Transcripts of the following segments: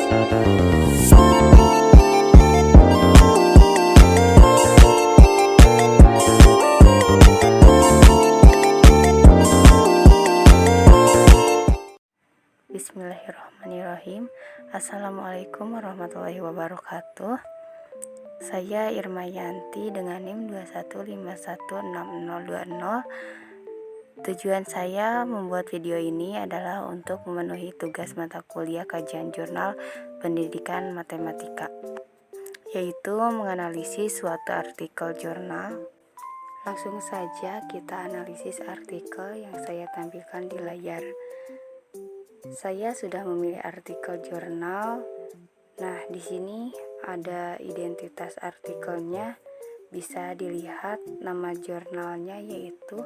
Bismillahirrahmanirrahim. Assalamualaikum warahmatullahi wabarakatuh. Saya Irma Yanti dengan NIM 21516020. Tujuan saya membuat video ini adalah untuk memenuhi tugas mata kuliah kajian jurnal pendidikan matematika, yaitu menganalisis suatu artikel jurnal. Langsung saja kita analisis artikel yang saya tampilkan di layar. Saya sudah memilih artikel jurnal. Nah, di sini ada identitas artikelnya. Bisa dilihat nama jurnalnya yaitu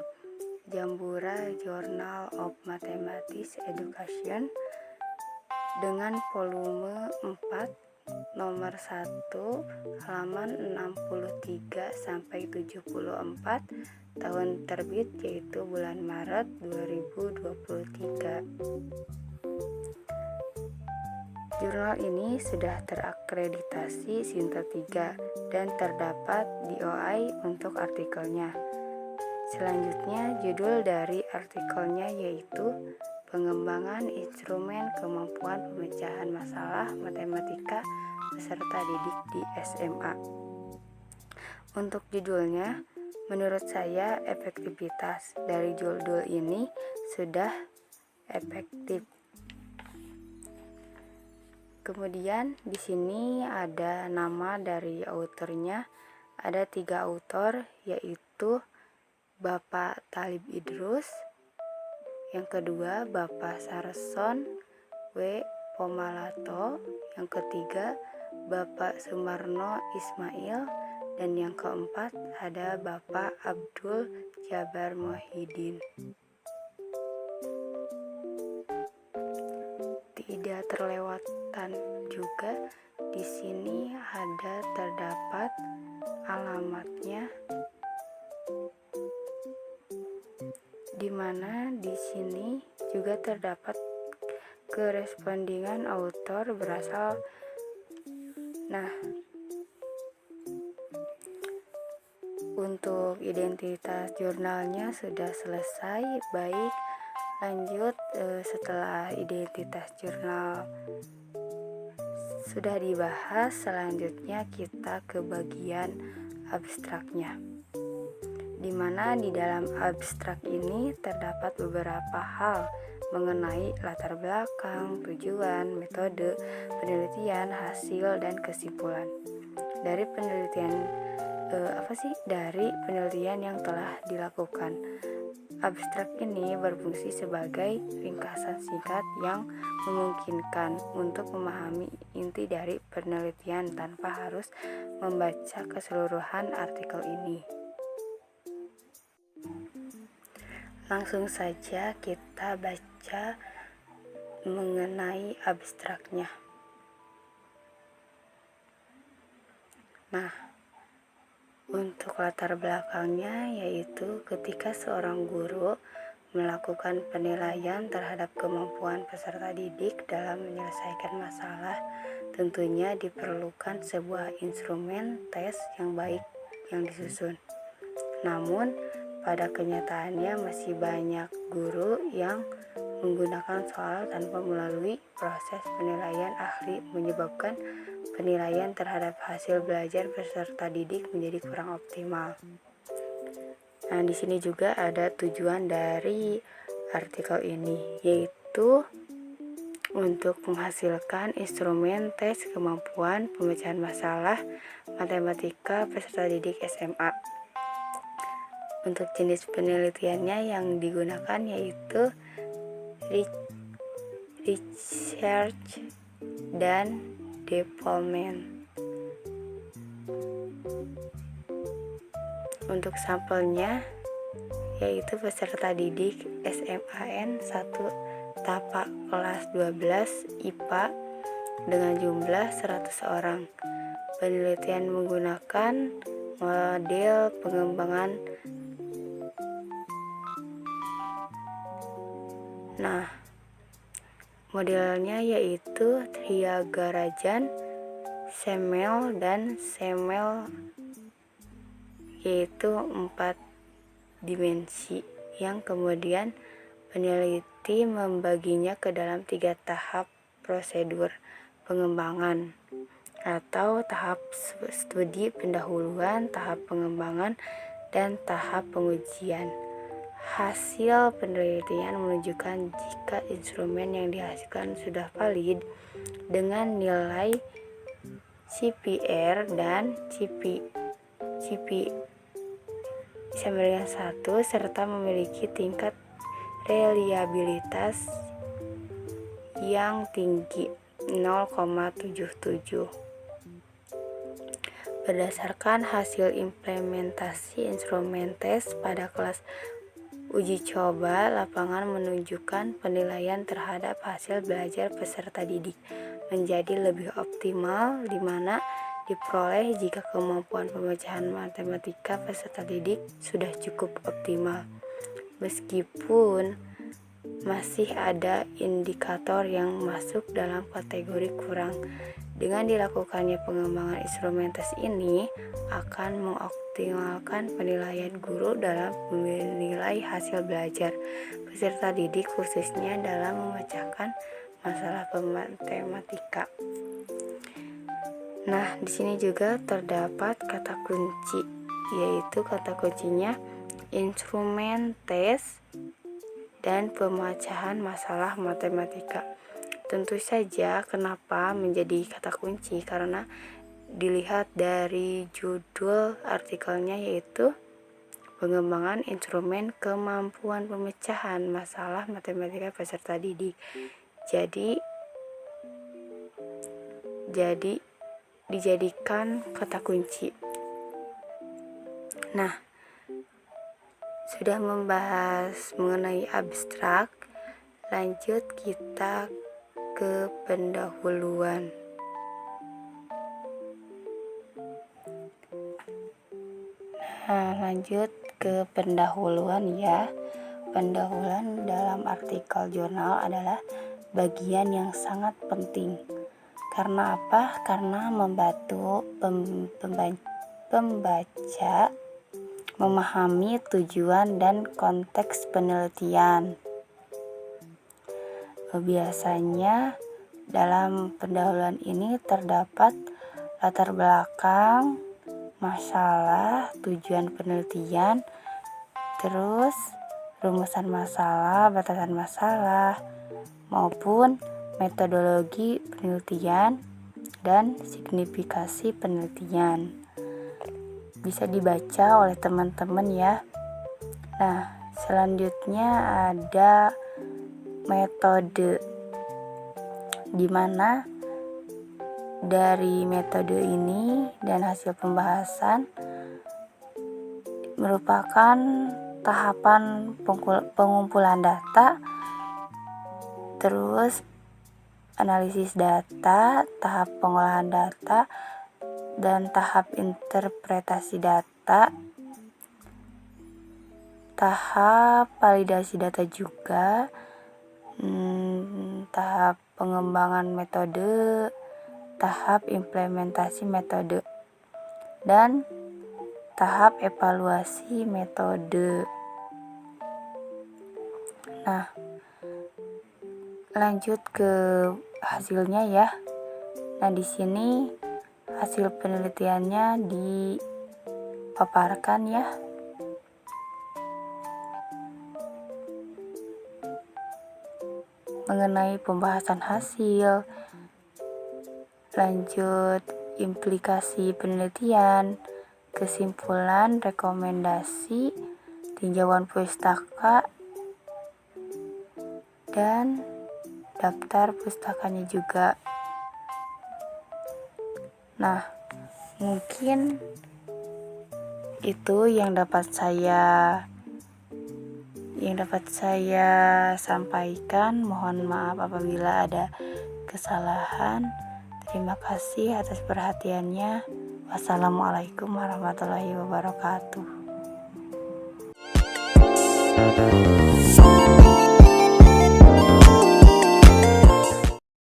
Jambura Journal of Mathematics Education dengan volume 4 nomor 1 halaman 63 sampai 74, tahun terbit yaitu bulan Maret 2023. Jurnal ini sudah terakreditasi Sinta 3 dan terdapat DOI untuk artikelnya. Selanjutnya, judul dari artikelnya yaitu Pengembangan Instrumen Kemampuan Pemecahan Masalah Matematika Peserta Didik di SMA. Untuk judulnya, menurut saya efektivitas dari judul ini sudah efektif. Kemudian di sini ada nama dari autornya. Ada 3 autor, yaitu Bapak Talib Idrus, yang kedua Bapak Sarson W. Pomalato, yang ketiga Bapak Sumarno Ismail, dan yang keempat ada Bapak Abdul Jabar Muhyiddin. Tidak terlewatkan juga di sini terdapat alamatnya, di mana di sini juga terdapat korespondingan autor berasal. Nah, untuk identitas jurnalnya sudah selesai. Baik, lanjut. Setelah identitas jurnal sudah dibahas, selanjutnya kita ke bagian abstraknya, di mana di dalam abstrak ini terdapat beberapa hal mengenai latar belakang, tujuan, metode penelitian, hasil, dan kesimpulan dari penelitian dari penelitian yang telah dilakukan. Abstrak ini berfungsi sebagai ringkasan singkat yang memungkinkan untuk memahami inti dari penelitian tanpa harus membaca keseluruhan artikel ini. Langsung saja kita baca mengenai abstraknya. Nah, untuk latar belakangnya yaitu ketika seorang guru melakukan penilaian terhadap kemampuan peserta didik dalam menyelesaikan masalah, tentunya diperlukan sebuah instrumen tes yang baik yang disusun. Namun, pada kenyataannya masih banyak guru yang menggunakan soal tanpa melalui proses penilaian ahli, menyebabkan penilaian terhadap hasil belajar peserta didik menjadi kurang optimal. Nah, di sini juga ada tujuan dari artikel ini, yaitu untuk menghasilkan instrumen tes kemampuan pemecahan masalah matematika peserta didik SMA. Untuk jenis penelitiannya yang digunakan yaitu research dan development. Untuk sampelnya yaitu peserta didik SMAN 1 tapak kelas 12 IPA dengan jumlah 100 orang. Penelitian menggunakan model pengembangan. Nah, Modelnya yaitu Triagarajan, Semel, dan Semel, yaitu 4 dimensi yang kemudian peneliti membaginya ke dalam 3 tahap prosedur pengembangan atau tahap studi pendahuluan, tahap pengembangan, dan tahap pengujian. Hasil penelitian menunjukkan jika instrumen yang dihasilkan sudah valid dengan nilai CPR dan CP sama dengan 1 serta memiliki tingkat reliabilitas yang tinggi 0,77. Berdasarkan hasil implementasi instrumen tes pada kelas uji coba, lapangan menunjukkan penilaian terhadap hasil belajar peserta didik menjadi lebih optimal, di mana diperoleh jika kemampuan pemecahan matematika peserta didik sudah cukup optimal. Meskipun masih ada indikator yang masuk dalam kategori kurang. Dengan dilakukannya pengembangan instrumen tes ini akan mengoptimalkan penilaian guru dalam menilai hasil belajar peserta didik, khususnya dalam memecahkan masalah matematika. Nah, di sini juga terdapat kata kunci, yaitu kata kuncinya instrumen tes dan pemecahan masalah matematika. Tentu saja kenapa menjadi kata kunci, karena dilihat dari judul artikelnya, yaitu pengembangan instrumen kemampuan pemecahan masalah matematika peserta didik. Jadi dijadikan kata kunci. Nah, sudah membahas mengenai abstrak, lanjut kita ke pendahuluan. Nah, lanjut ke pendahuluan ya. Pendahuluan dalam artikel jurnal adalah bagian yang sangat penting. Karena apa? Karena membantu pembaca memahami tujuan dan konteks penelitian. Biasanya dalam pendahuluan ini terdapat latar belakang, masalah, tujuan penelitian, terus rumusan masalah, batasan masalah, maupun metodologi penelitian dan signifikasi penelitian. Bisa dibaca oleh teman-teman ya. Nah, selanjutnya ada metode, di mana dari metode ini dan hasil pembahasan merupakan tahapan pengumpulan data, terus analisis data, tahap pengolahan data, dan tahap interpretasi data, tahap validasi data juga, tahap pengembangan metode, tahap implementasi metode, dan tahap evaluasi metode. Nah, lanjut ke hasilnya ya. Nah, di sini hasil penelitiannya dipaparkan ya. Mengenai pembahasan hasil, lanjut implikasi penelitian, kesimpulan, rekomendasi, tinjauan pustaka, dan daftar pustakanya juga. Nah, mungkin itu yang dapat saya sampaikan. Mohon maaf apabila ada kesalahan. Terima kasih atas perhatiannya. Wassalamualaikum warahmatullahi wabarakatuh.